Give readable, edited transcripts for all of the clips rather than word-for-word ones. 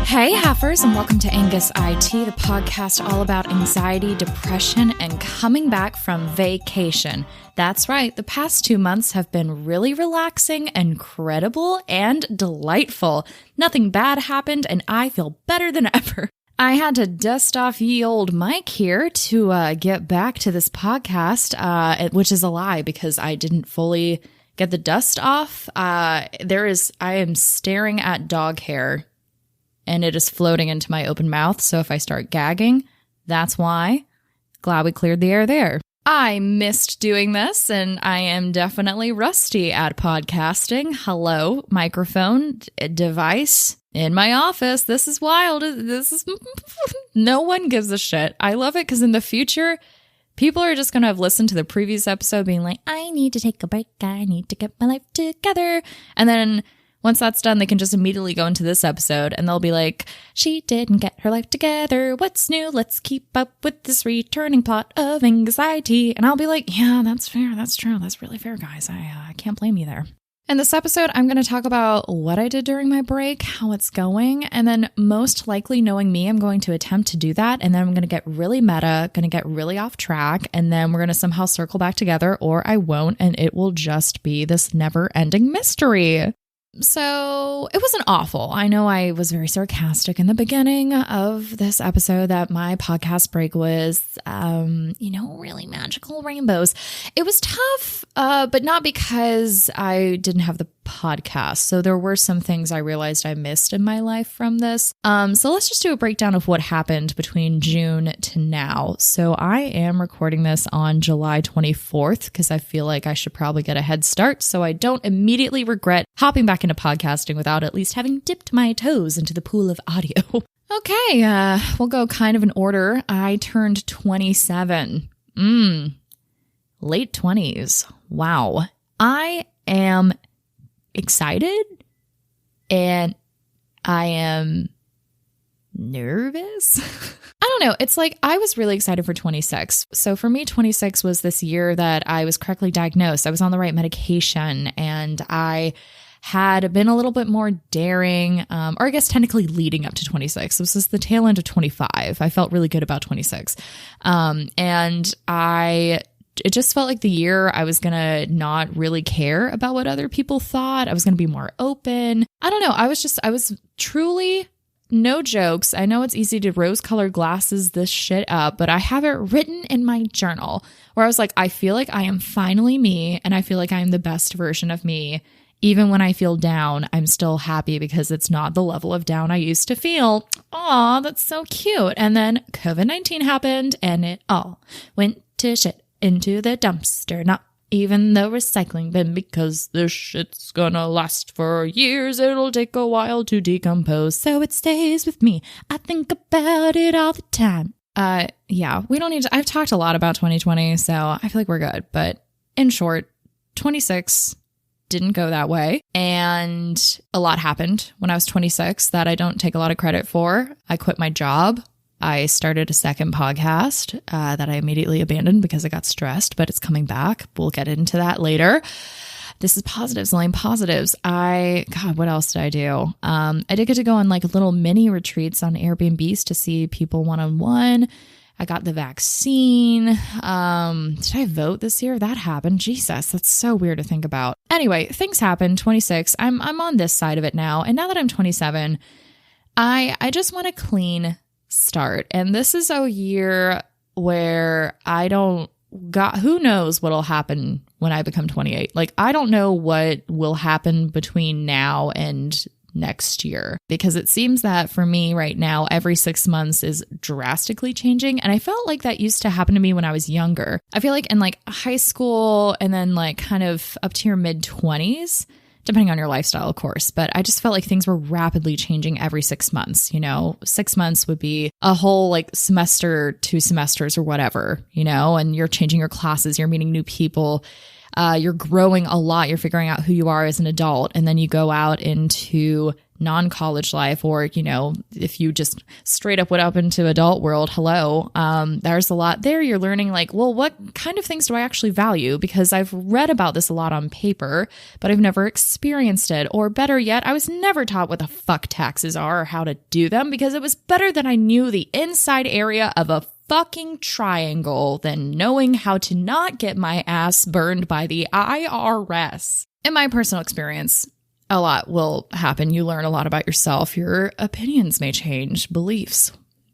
Hey, Heifers, and welcome to Angus Eye Tea, the podcast all about anxiety, depression, and coming back from vacation. That's right, the past 2 months have been really relaxing, incredible, and delightful. Nothing bad happened, and I feel better than ever. I had to dust off ye old mic here to get back to this podcast, which is a lie because I didn't fully get the dust off. I am staring at dog hair. And it is floating into my open mouth, so if I start gagging, that's why. Glad we cleared the air there. I missed doing this, and I am definitely rusty at podcasting. Hello, microphone device in my office. This is wild. No one gives a shit. I love it because in the future, people are just going to have listened to the previous episode being like, I need to take a break. I need to get my life together. And then once that's done, they can just immediately go into this episode and they'll be like, she didn't get her life together. What's new? Let's keep up with this returning plot of anxiety. And I'll be like, yeah, that's fair. That's true. That's really fair, guys. I can't blame you there. In this episode, I'm going to talk about what I did during my break, how it's going, and then most likely knowing me, I'm going to attempt to do that. And then I'm going to get really meta, going to get really off track, and then we're going to somehow circle back together, or I won't, and it will just be this never-ending mystery. So it wasn't awful. I know I was very sarcastic in the beginning of this episode that my podcast break was, really magical rainbows. It was tough, but not because I didn't have the podcast. So there were some things I realized I missed in my life from this. So let's just do a breakdown of what happened between June to now. So I am recording this on July 24th because I feel like I should probably get a head start so I don't immediately regret hopping back into podcasting without at least having dipped my toes into the pool of audio. Okay, we'll go kind of in order. I turned 27. Late 20s. Wow. I am excited and I am nervous. I don't know. It's like I was really excited for 26. So for me, 26 was this year that I was correctly diagnosed. I was on the right medication and I had been a little bit more daring, or I guess technically leading up to 26. This is the tail end of 25. I felt really good about 26. It just felt like the year I was going to not really care about what other people thought. I was going to be more open. I don't know. I was truly, no jokes. I know it's easy to rose-colored glasses this shit up, but I have it written in my journal where I was like, I feel like I am finally me and I feel like I am the best version of me. Even when I feel down, I'm still happy because it's not the level of down I used to feel. Aw, that's so cute. And then COVID-19 happened and it all went to shit into the dumpster. Not even the recycling bin because this shit's gonna last for years. It'll take a while to decompose, so it stays with me. I think about it all the time. Yeah, we don't need to. I've talked a lot about 2020, so I feel like we're good. But in short, 26 didn't go that way. And a lot happened when I was 26 that I don't take a lot of credit for. I quit my job. I started a second podcast that I immediately abandoned because I got stressed, but it's coming back. We'll get into that later. This is positives, Elaine, positives. God, what else did I do? I did get to go on like little mini retreats on Airbnbs to see people one-on-one. I got the vaccine. Did I vote this year? That happened. Jesus, that's so weird to think about. Anyway, things happened. 26. I'm on this side of it now. And now that I'm 27, I just want a clean start. And this is a year where who knows what'll happen when I become 28. Like, I don't know what will happen between now and next year, because it seems that for me right now, every 6 months is drastically changing. And I felt like that used to happen to me when I was younger. I feel like in like high school and then like kind of up to your mid 20s, depending on your lifestyle, of course. But I just felt like things were rapidly changing every 6 months. 6 months would be a whole like semester, 2 semesters or whatever, and you're changing your classes, you're meeting new people. You're growing a lot. You're figuring out who you are as an adult. And then you go out into non-college life, or, you know, if you just straight up went up into adult world, hello, there's a lot there. You're learning like, well, what kind of things do I actually value? Because I've read about this a lot on paper, but I've never experienced it. Or better yet, I was never taught what the fuck taxes are or how to do them, because it was better that I knew the inside area of a fucking triangle than knowing how to not get my ass burned by the IRS. In my personal experience, a lot will happen. You learn a lot about yourself. Your opinions may change, beliefs.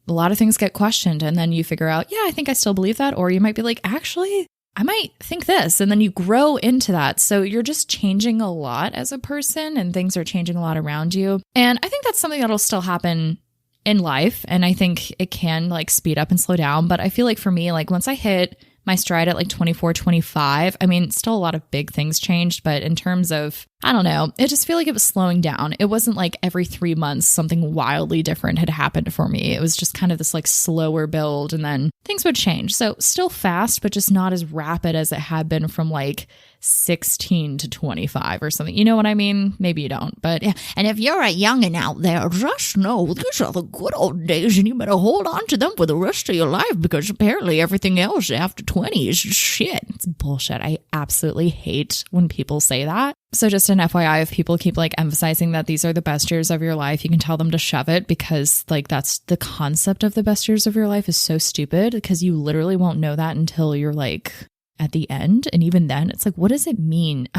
A lot of things get questioned, and then you figure out, yeah, I think I still believe that. Or you might be like, actually, I might think this. And then you grow into that. So you're just changing a lot as a person, and things are changing a lot around you. And I think that's something that'll still happen in life. And I think it can like speed up and slow down. But I feel like for me, like once I hit my stride at like 24, 25, I mean, still a lot of big things changed, but in terms of, I don't know, it just feel like it was slowing down. It wasn't like every 3 months something wildly different had happened for me. It was just kind of this like slower build, and then things would change. So still fast, but just not as rapid as it had been from like 16 to 25 or something. You know what I mean? Maybe you don't, but yeah. And if you're a youngin' out there, just know these are the good old days, and you better hold on to them for the rest of your life, because apparently everything else after 20 is shit. It's bullshit. I absolutely hate when people say that. So just an FYI, if people keep like emphasizing that these are the best years of your life, you can tell them to shove it, because like that's the concept of the best years of your life is so stupid, because you literally won't know that until you're like at the end. And even then it's like, what does it mean?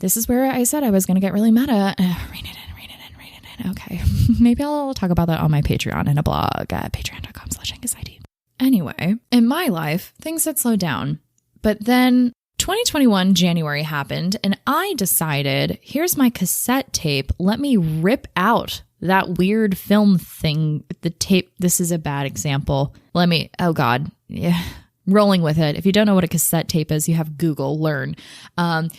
This is where I said I was going to get really meta. Rein it in. Okay. Maybe I'll talk about that on my Patreon and a blog at patreon.com/Angus Eye Tea. Anyway, in my life, things had slowed down, but then 2021 January happened, and I decided, here's my cassette tape. Let me rip out that weird film thing, the tape. This is a bad example. Oh God. Yeah. Rolling with it. If you don't know what a cassette tape is, you have Google, learn.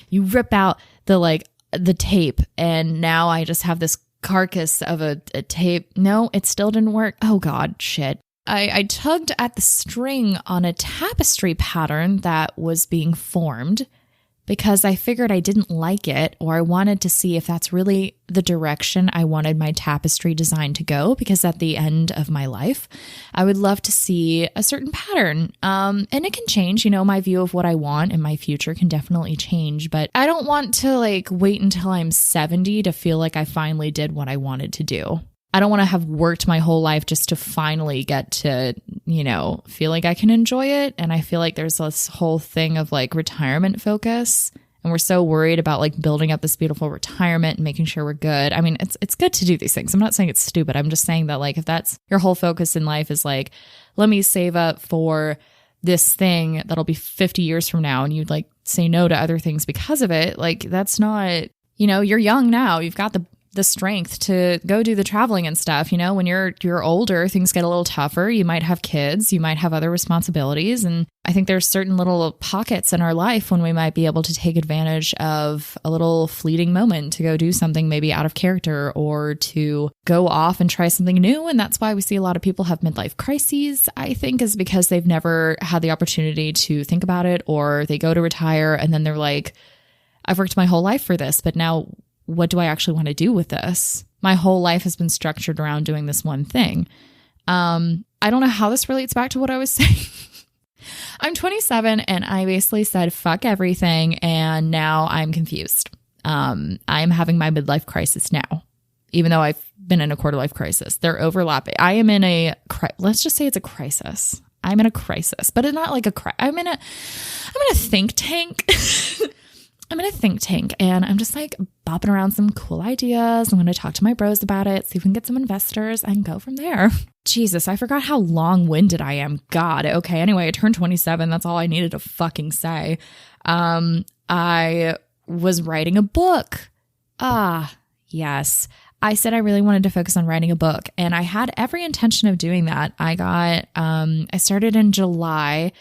You rip out the tape, and now I just have this carcass of a tape. No, it still didn't work. Oh God, shit. I tugged at the string on a tapestry pattern that was being formed, because I figured I didn't like it, or I wanted to see if that's really the direction I wanted my tapestry design to go, because at the end of my life, I would love to see a certain pattern. And it can change, you know, my view of what I want in my future can definitely change, but I don't want to like wait until I'm 70 to feel like I finally did what I wanted to do. I don't want to have worked my whole life just to finally get to, you know, feel like I can enjoy it. And I feel like there's this whole thing of like retirement focus, and we're so worried about like building up this beautiful retirement and making sure we're good. I mean, it's good to do these things. I'm not saying it's stupid. I'm just saying that like, if that's your whole focus in life is like, let me save up for this thing that'll be 50 years from now, and you'd like say no to other things because of it. Like, that's not, you know, you're young now. You've got the strength to go do the traveling and stuff. You know, when you're older, things get a little tougher. You might have kids, you might have other responsibilities. And I think there's certain little pockets in our life when we might be able to take advantage of a little fleeting moment to go do something maybe out of character, or to go off and try something new. And that's why we see a lot of people have midlife crises, I think, is because they've never had the opportunity to think about it, or they go to retire and then they're like, I've worked my whole life for this, but now what do I actually want to do with this? My whole life has been structured around doing this one thing. I don't know how this relates back to what I was saying. I'm 27 and I basically said, fuck everything. And now I'm confused. I'm having my midlife crisis now, even though I've been in a quarter life crisis. They're overlapping. I am in let's just say it's a crisis. I'm in a crisis, but it's not like I'm in a think tank. I'm in a think tank, and I'm just like bopping around some cool ideas. I'm going to talk to my bros about it, see if we can get some investors, and go from there. Jesus, I forgot how long-winded I am. God. Okay. Anyway, I turned 27. That's all I needed to fucking say. I was writing a book. Yes. I said I really wanted to focus on writing a book, and I had every intention of doing that. I started in July,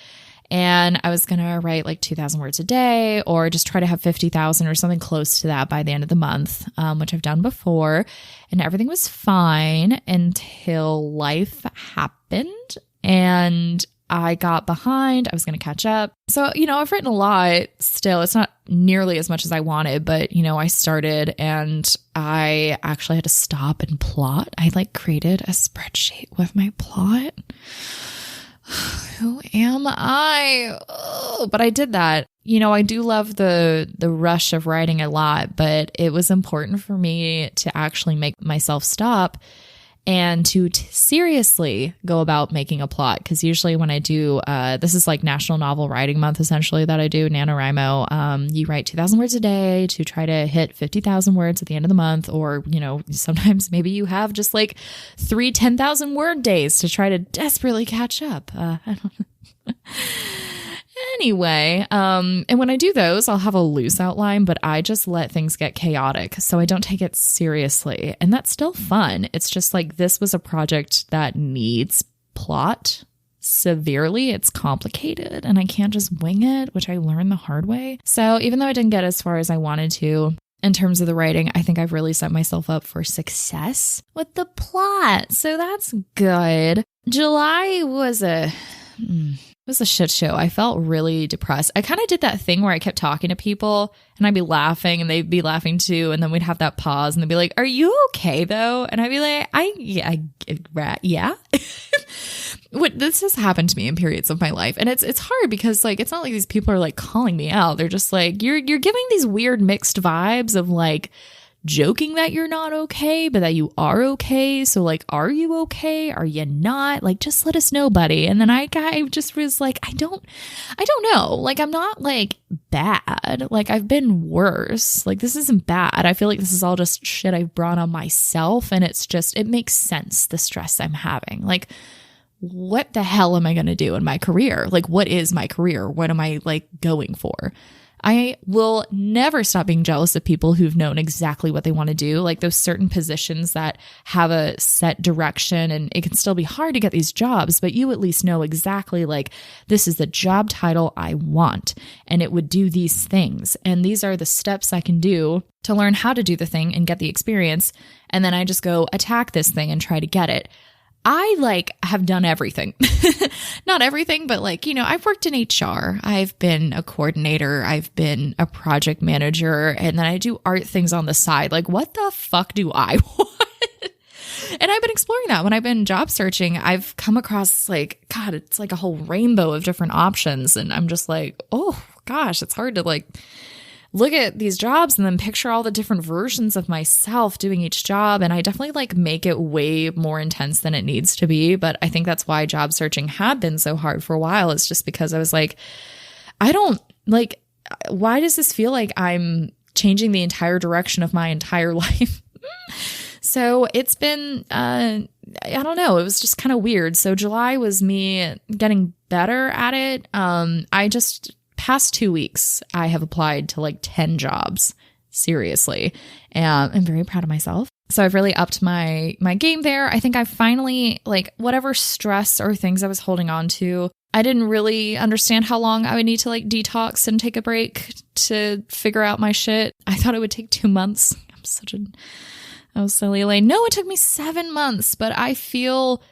and I was going to write like 2,000 words a day, or just try to have 50,000 or something close to that by the end of the month, which I've done before. And everything was fine until life happened and I got behind. I was going to catch up. So, you know, I've written a lot still. It's not nearly as much as I wanted, but, you know, I started and I actually had to stop and plot. I like created a spreadsheet with my plot. Who am I? Oh, but I did that. You know, I do love the rush of writing a lot, but it was important for me to actually make myself stop and to seriously go about making a plot. Because usually when I do, this is like National Novel Writing Month, essentially, that I do, NaNoWriMo. You write 2,000 words a day to try to hit 50,000 words at the end of the month. Or, you know, sometimes maybe you have just like 3 10,000 word days to try to desperately catch up. I don't know. Anyway, and when I do those, I'll have a loose outline, but I just let things get chaotic. So I don't take it seriously. And that's still fun. It's just like, this was a project that needs plot severely. It's complicated and I can't just wing it, which I learned the hard way. So even though I didn't get as far as I wanted to in terms of the writing, I think I've really set myself up for success with the plot. So that's good. July was a shit show. I felt really depressed. I kind of did that thing where I kept talking to people and I'd be laughing and they'd be laughing too. And then we'd have that pause and they'd be like, "Are you okay though?" And I'd be like, yeah. This has happened to me in periods of my life. And it's hard because like, it's not like these people are like calling me out. They're just like, you're giving these weird mixed vibes of like, joking that you're not okay, but that you are okay. So like, are you okay? Are you not? Like, just let us know, buddy. And then I just was like, I don't know. Like, I'm not like bad. Like, I've been worse. Like, this isn't bad. I feel like this is all just shit I've brought on myself. And it's just, it makes sense, the stress I'm having. Like, what the hell am I going to do in my career? Like, what is my career? What am I like going for? I will never stop being jealous of people who've known exactly what they want to do, like those certain positions that have a set direction, and it can still be hard to get these jobs, but you at least know exactly like, this is the job title I want, and it would do these things. And these are the steps I can do to learn how to do the thing and get the experience. And then I just go attack this thing and try to get it. I like have done everything, not everything, but like, you know, I've worked in HR. I've been a coordinator. I've been a project manager, and then I do art things on the side. Like, what the fuck do I want? And I've been exploring that when I've been job searching. I've come across like, God, it's like a whole rainbow of different options. And I'm just like, oh gosh, it's hard to like look at these jobs and then picture all the different versions of myself doing each job. And I definitely like make it way more intense than it needs to be. But I think that's why job searching had been so hard for a while. It's just because I was like, I don't like, why does this feel like I'm changing the entire direction of my entire life? So it's been, I don't know. It was just kind of weird. So July was me getting better at it. Past 2 weeks, I have applied to like 10 jobs, seriously. And I'm very proud of myself. So I've really upped my game there. I think I finally, like, whatever stress or things I was holding on to, I didn't really understand how long I would need to like detox and take a break to figure out my shit. I thought it would take 2 months. I was silly, Elaine. No, it took me 7 months, but I feel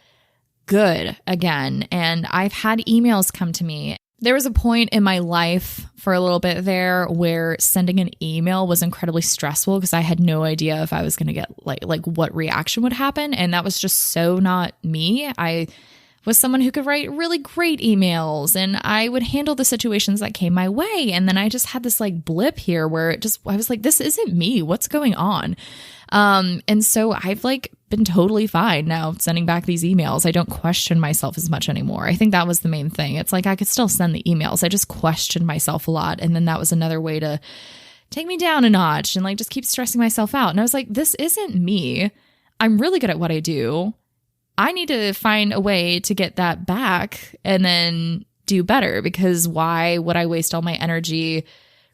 good again. And I've had emails come to me. There was a point in my life for a little bit there where sending an email was incredibly stressful because I had no idea if I was going to get like what reaction would happen. And that was just so not me. I was someone who could write really great emails and I would handle the situations that came my way. And then I just had this like blip here where I was like, this isn't me. What's going on? And so I've like been totally fine now sending back these emails. I don't question myself as much anymore. I think that was the main thing. It's like I could still send the emails. I just questioned myself a lot. And then that was another way to take me down a notch and like just keep stressing myself out. And I was like, this isn't me. I'm really good at what I do. I need to find a way to get that back and then do better, because why would I waste all my energy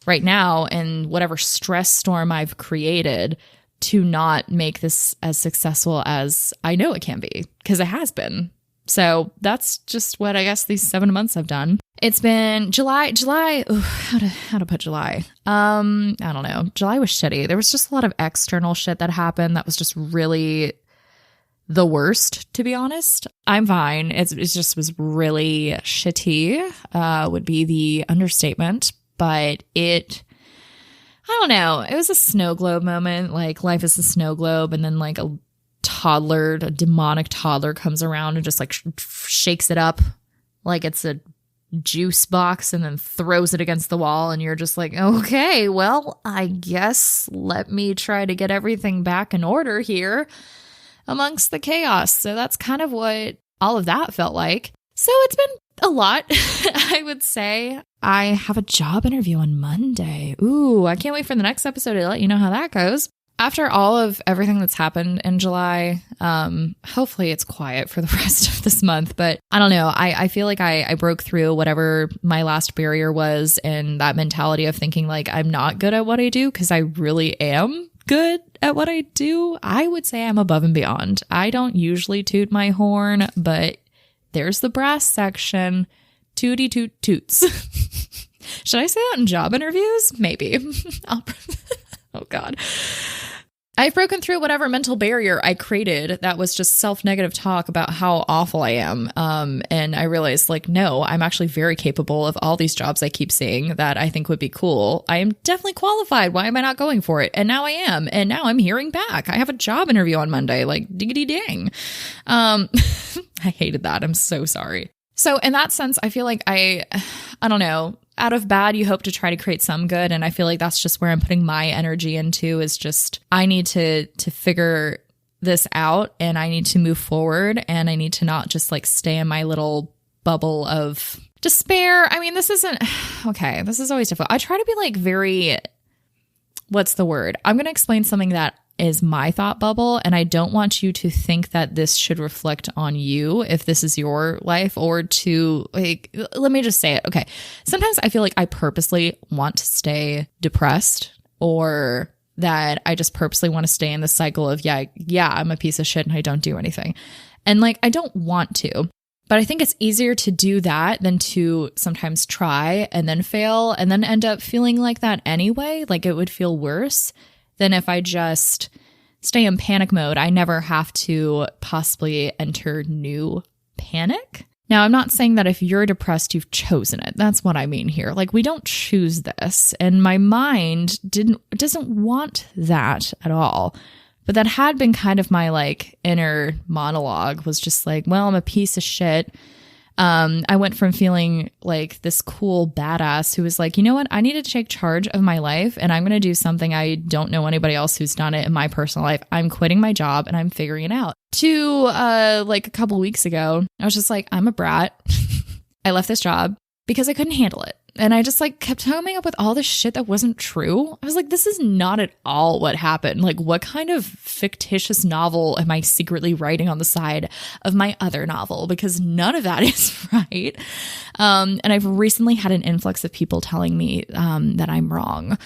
right now and whatever stress storm I've created to not make this as successful as I know it can be, because it has been. So that's just what I guess these 7 months have done. It's been July. Ooh, how to put July? I don't know. July was shitty. There was just a lot of external shit that happened that was just really the worst, to be honest. I'm fine. It just was really shitty, would be the understatement. But I don't know. It was a snow globe moment. Like life is a snow globe. And then like a demonic toddler comes around and just like shakes it up like it's a juice box and then throws it against the wall. And you're just like, okay, well, I guess let me try to get everything back in order here amongst the chaos. So that's kind of what all of that felt like. So it's been a lot, I would say. I have a job interview on Monday. Ooh, I can't wait for the next episode to let you know how that goes. After all of everything that's happened in July, hopefully it's quiet for the rest of this month. But I don't know. I feel like I broke through whatever my last barrier was, and that mentality of thinking like I'm not good at what I do, because I really am good at what I do. I would say I'm above and beyond. I don't usually toot my horn, but there's the brass section. Tooty toot toots. Should I say that in job interviews? Maybe. Oh God. I've broken through whatever mental barrier I created that was just self-negative talk about how awful I am. And I realized like, no, I'm actually very capable of all these jobs I keep seeing that I think would be cool. I am definitely qualified. Why am I not going for it? And now I am. And now I'm hearing back. I have a job interview on Monday, like diggity dang. I hated that. I'm so sorry. So in that sense, I feel like I don't know, out of bad, you hope to try to create some good. And I feel like that's just where I'm putting my energy into, is just, I need to figure this out, and I need to move forward, and I need to not just like stay in my little bubble of despair. I mean, this isn't, okay, this is always difficult. I try to be like very, what's the word? I'm going to explain something that is my thought bubble, and I don't want you to think that this should reflect on you if this is your life, or to like, let me just say it. Okay. Sometimes I feel like I purposely want to stay depressed, or that I just purposely want to stay in the cycle of, yeah, I'm a piece of shit and I don't do anything. And like, I don't want to, but I think it's easier to do that than to sometimes try and then fail and then end up feeling like that anyway. Like it would feel worse than if I just stay in panic mode. I never have to possibly enter new panic. Now, I'm not saying that if you're depressed, you've chosen it. That's what I mean here. Like, we don't choose this. And my mind doesn't want that at all. But that had been kind of my like inner monologue, was just like, well, I'm a piece of shit. I went from feeling like this cool badass who was like, you know what? I need to take charge of my life, and I'm going to do something I don't know anybody else who's done it in my personal life. I'm quitting my job and I'm figuring it out. To like a couple weeks ago, I was just like, I'm a brat. I left this job because I couldn't handle it. And I just like kept coming up with all this shit that wasn't true. I was like, this is not at all what happened. Like, what kind of fictitious novel am I secretly writing on the side of my other novel? Because none of that is right. And I've recently had an influx of people telling me that I'm wrong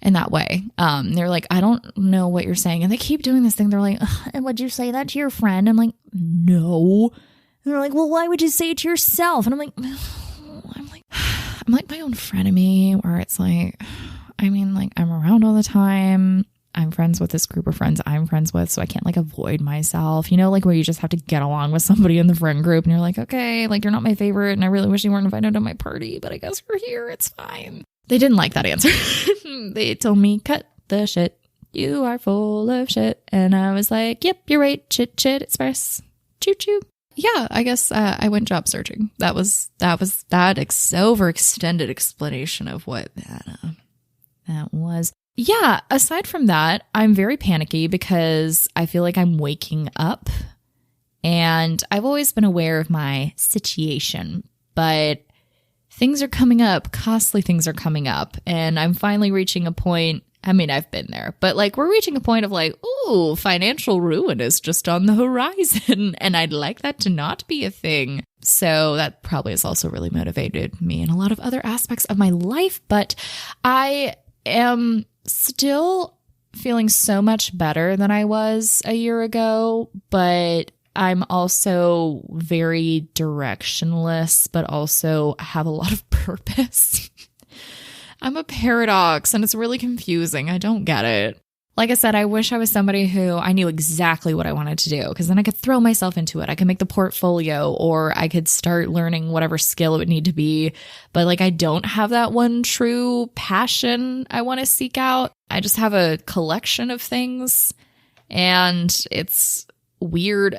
in that way. They're like, I don't know what you're saying. And they keep doing this thing. They're like, and would you say that to your friend? I'm like, no. And they're like, well, why would you say it to yourself? And I'm like my own frenemy, where it's like, I mean, like, I'm around all the time. I'm friends with this group of friends I'm friends with, so I can't like avoid myself, you know, like where you just have to get along with somebody in the friend group and you're like, okay, like you're not my favorite and I really wish you weren't invited to my party, but I guess you're here, it's fine. They didn't like that answer. They told me, cut the shit. You are full of shit. And I was like, yep, you're right. Chit express. Choo choo. Yeah, I guess I went job searching. That was that overextended explanation of what that was. Yeah, aside from that, I'm very panicky because I feel like I'm waking up, and I've always been aware of my situation, but things are coming up, costly things are coming up, and I'm finally reaching a point. I mean, I've been there, but like we're reaching a point of like, ooh, financial ruin is just on the horizon. And I'd like that to not be a thing. So that probably has also really motivated me in a lot of other aspects of my life. But I am still feeling so much better than I was a year ago. But I'm also very directionless, but also have a lot of purpose. I'm a paradox, and it's really confusing. I don't get it. like I said, I wish I was somebody who I knew exactly what I wanted to do, because then I could throw myself into it. I could make the portfolio, or I could start learning whatever skill it would need to be. But like, I don't have that one true passion I want to seek out. I just have a collection of things, and it's weird.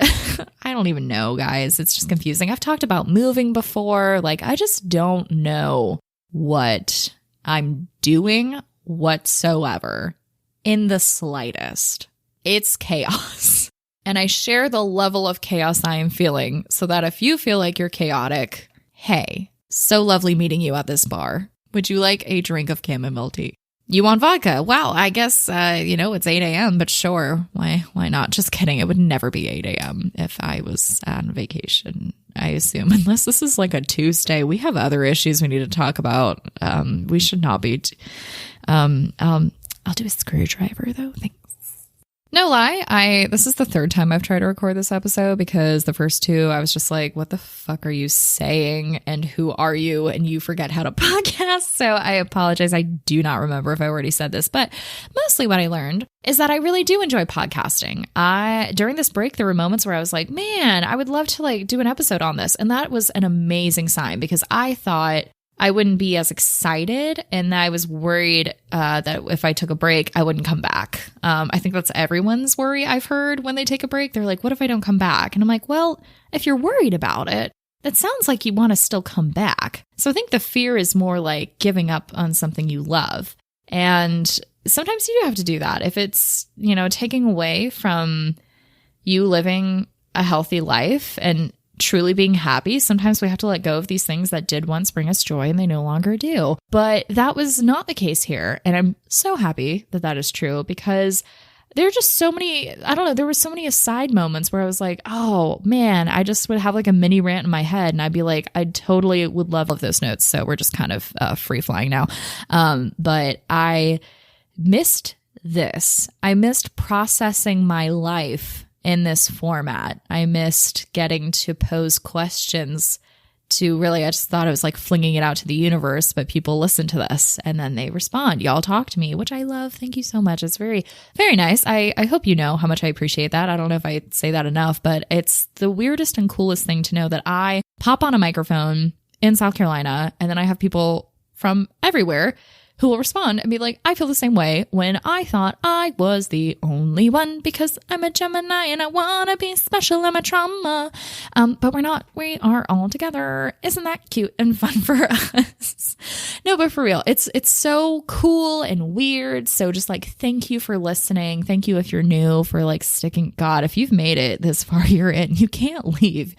I don't even know, guys. It's just confusing. I've talked about moving before. Like, I just don't know what I'm doing whatsoever in the slightest. It's chaos. And I share the level of chaos I am feeling, so that if you feel like you're chaotic, hey, so lovely meeting you at this bar. Would you like a drink of chamomile tea? You want vodka? Wow, I guess, it's 8 a.m., but sure. Why not? Just kidding. It would never be 8 a.m. if I was on vacation, I assume. Unless this is like a Tuesday. We have other issues we need to talk about. We should not be. I'll do a screwdriver, though. Thanks. No lie, this is the third time I've tried to record this episode, because the first two I was just like, what the fuck are you saying? And who are you? And you forget how to podcast. So I apologize. I do not remember if I already said this, but mostly what I learned is that I really do enjoy podcasting. During this break, there were moments where I was like, man, I would love to like do an episode on this. And that was an amazing sign, because I thought I wouldn't be as excited, and I was worried that if I took a break, I wouldn't come back. I think that's everyone's worry I've heard when they take a break. They're like, what if I don't come back? And I'm like, well, if you're worried about it, that sounds like you want to still come back. So I think the fear is more like giving up on something you love. And sometimes you do have to do that. If it's, taking away from you living a healthy life and truly being happy, sometimes we have to let go of these things that did once bring us joy and they no longer do. But that was not the case here. And I'm so happy that that is true, because there are just so many, there were so many aside moments where I was like, oh man, I just would have like a mini rant in my head, and I'd be like, I totally would love those notes. So we're just kind of free flying now. But I missed this. I missed processing my life in this format. I missed getting to pose questions to really, I just thought I was like flinging it out to the universe, but people listen to this and then they respond. Y'all talk to me, which I love. Thank you so much. It's very, very nice. I hope you know how much I appreciate that. I don't know if I say that enough, but it's the weirdest and coolest thing to know that I pop on a microphone in South Carolina, and then I have people from everywhere who will respond and be like, I feel the same way, when I thought I was the only one because I'm a Gemini and I want to be special. I'm a trauma. But we're not. We are all together. Isn't that cute and fun for us? No, but for real, it's so cool and weird. So just like, thank you for listening. Thank you if you're new for like sticking. God, if you've made it this far, you're in. You can't leave.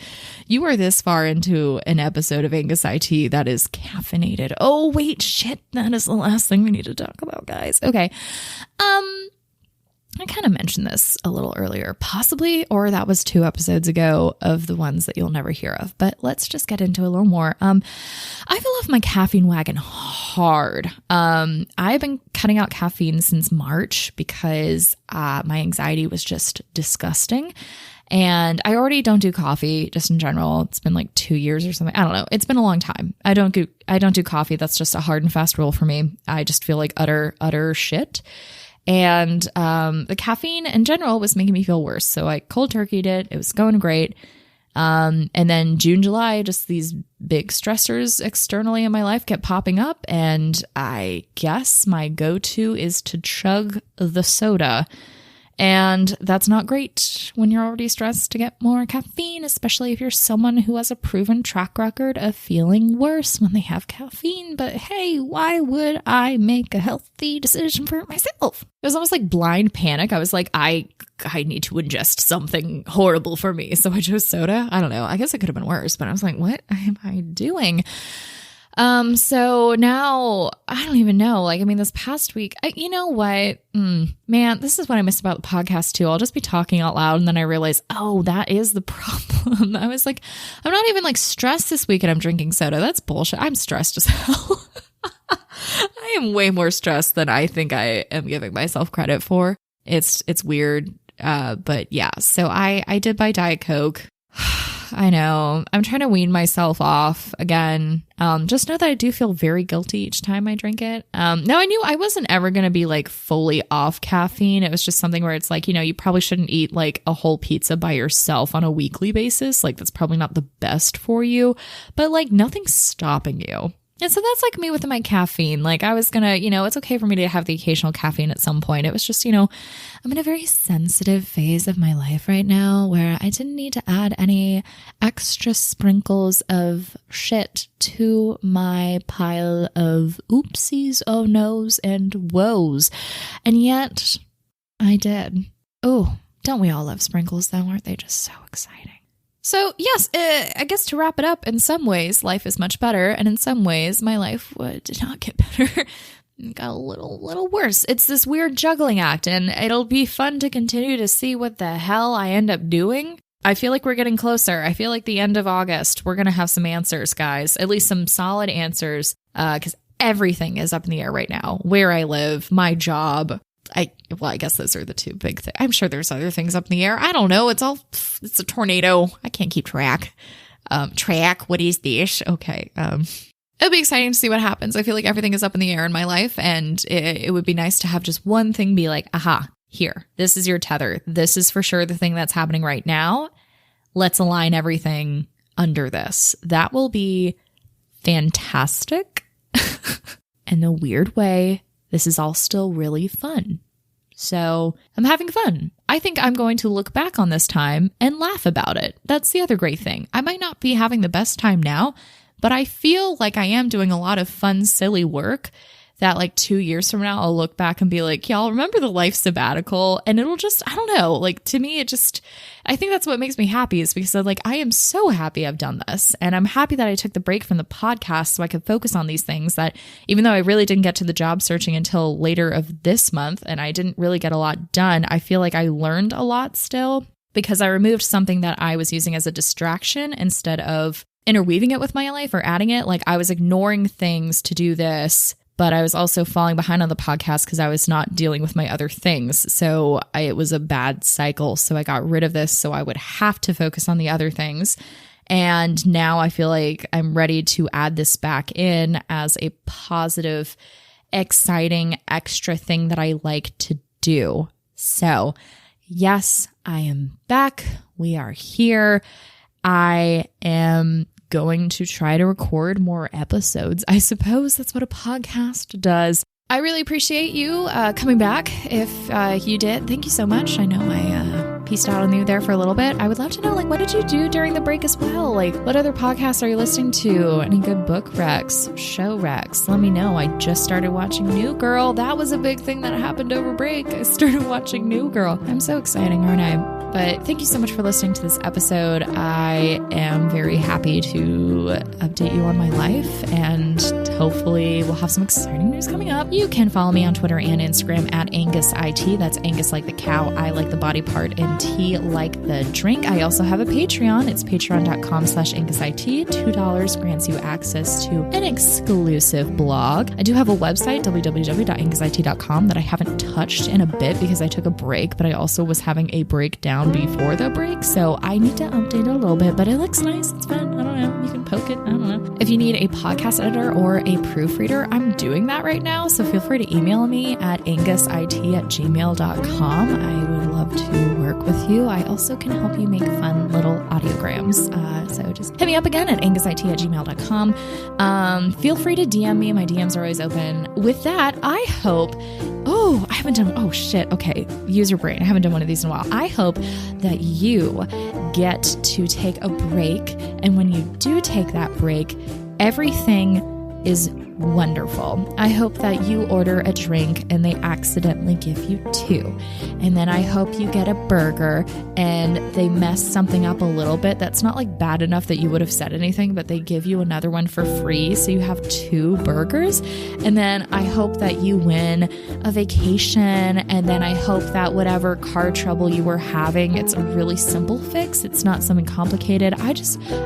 You are this far into an episode of Angus Eye Tea that is caffeinated. Oh, wait, shit. That is the last thing we need to talk about, guys. Okay. I kind of mentioned this a little earlier, possibly, or that was 2 episodes ago of the ones that you'll never hear of, but let's just get into a little more. I fell off my caffeine wagon hard. I've been cutting out caffeine since March because my anxiety was just disgusting. And I already don't do coffee just in general. It's been like 2 years or something. I don't know. It's been a long time. I don't do coffee. That's just a hard and fast rule for me. I just feel like utter shit. And the caffeine in general was making me feel worse. So I cold turkeyed it. It was going great. And then June, July, just these big stressors externally in my life kept popping up. And I guess my go-to is to chug the soda. And that's not great when you're already stressed to get more caffeine, especially if you're someone who has a proven track record of feeling worse when they have caffeine. But hey, why would I make a healthy decision for myself? It was almost like blind panic. I was like, I need to ingest something horrible for me. So I chose soda. I don't know. I guess it could have been worse, but I was like, what am I doing? So now I don't even know. Like, I mean, this past week, you know what, man, this is what I missed about the podcast too. I'll just be talking out loud. And then I realize, oh, that is the problem. I was like, I'm not even like stressed this week and I'm drinking soda. That's bullshit. I'm stressed as hell. I am way more stressed than I think I am giving myself credit for. It's weird. But yeah, so I did buy Diet Coke. I know. I'm trying to wean myself off again. Just know that I do feel very guilty each time I drink it. Now, I knew I wasn't ever going to be like fully off caffeine. It was just something where it's like, you probably shouldn't eat like a whole pizza by yourself on a weekly basis. Like that's probably not the best for you, but like nothing's stopping you. And so that's like me with my caffeine. Like I was going to, it's okay for me to have the occasional caffeine at some point. It was just, I'm in a very sensitive phase of my life right now where I didn't need to add any extra sprinkles of shit to my pile of oopsies, oh no's, and woes. And yet I did. Oh, don't we all love sprinkles though? Aren't they just so exciting? So yes, I guess to wrap it up, in some ways, life is much better. And in some ways, my life did not get better. It got a little worse. It's this weird juggling act, and it'll be fun to continue to see what the hell I end up doing. I feel like we're getting closer. I feel like the end of August, we're going to have some answers, guys. At least some solid answers, because everything is up in the air right now. Where I live, my job. I guess those are the two big things. I'm sure there's other things up in the air. I don't know. It's a tornado. I can't keep track. What is this? Okay. It'll be exciting to see what happens. I feel like everything is up in the air in my life, and it would be nice to have just one thing be like, aha, here, this is your tether. This is for sure the thing that's happening right now. Let's align everything under this. That will be fantastic. In a weird way, this is all still really fun. So I'm having fun. I think I'm going to look back on this time and laugh about it. That's the other great thing. I might not be having the best time now, but I feel like I am doing a lot of fun, silly work that like 2 years from now, I'll look back and be like, y'all remember the Life Sabbatical? And it'll just, I don't know, like to me, I think that's what makes me happy is because I am so happy I've done this. And I'm happy that I took the break from the podcast so I could focus on these things that even though I really didn't get to the job searching until later of this month and I didn't really get a lot done, I feel like I learned a lot still because I removed something that I was using as a distraction instead of interweaving it with my life or adding it. Like I was ignoring things to do this, but I was also falling behind on the podcast because I was not dealing with my other things. So it was a bad cycle. So I got rid of this so I would have to focus on the other things. And now I feel like I'm ready to add this back in as a positive, exciting, extra thing that I like to do. So yes, I am back. We are here. I am going to try to record more episodes. I suppose that's what a podcast does. I really appreciate you coming back. If you did, thank you so much. I know I pieced out on you there for a little bit. I would love to know, what did you do during the break as well? What other podcasts are you listening to? Any good book recs, show recs? Let me know. I just started watching New Girl. That was a big thing that happened over break. I started watching New Girl. I'm so exciting, aren't I? But thank you so much for listening to this episode. I am very happy to update you on my life, and hopefully we'll have some exciting news coming up. You can follow me on Twitter and Instagram at Angus Eye Tea. That's Angus like the cow, I like the body part, and tea like the drink. I also have a Patreon. It's patreon.com/Angus Eye Tea. $2 grants you access to an exclusive blog. I do have a website, www.angusietea.com, that I haven't touched in a bit because I took a break, but I also was having a breakdown before the break, so I need to update it a little bit, but it looks nice. It's fun. I don't know. You can poke it. I don't know. If you need a podcast editor or a proofreader, I'm doing that right now, so feel free to email me at angusiet@gmail.com. I would love to work with you. I also can help you make fun little audiograms, so just hit me up again at angusiet@gmail.com. Feel free to DM me. My DMs are always open. With that, I hope... I haven't done... Oh, shit. Okay. Use your brain. I haven't done one of these in a while. I hope that you get to take a break. And when you do take that break, everything is wonderful. I hope that you order a drink and they accidentally give you 2. And then I hope you get a burger and they mess something up a little bit that's not bad enough that you would have said anything, but they give you another one for free. So you have 2 burgers. And then I hope that you win a vacation. And then I hope that whatever car trouble you were having, it's a really simple fix. It's not something complicated. I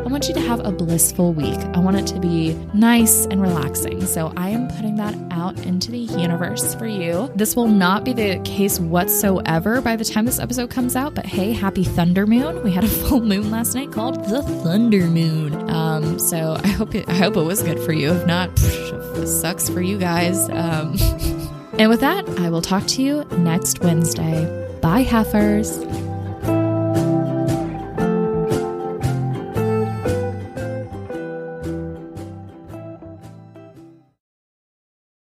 want you to have a blissful week. I want it to be nice and relaxing. So I am putting that out into the universe for you. This will not be the case whatsoever by the time this episode comes out, but hey, happy Thunder Moon. We had a full moon last night called the Thunder Moon. So I hope it was good for you. If not, it sucks for you guys. And with that, I will talk to you next Wednesday. Bye, Heifers.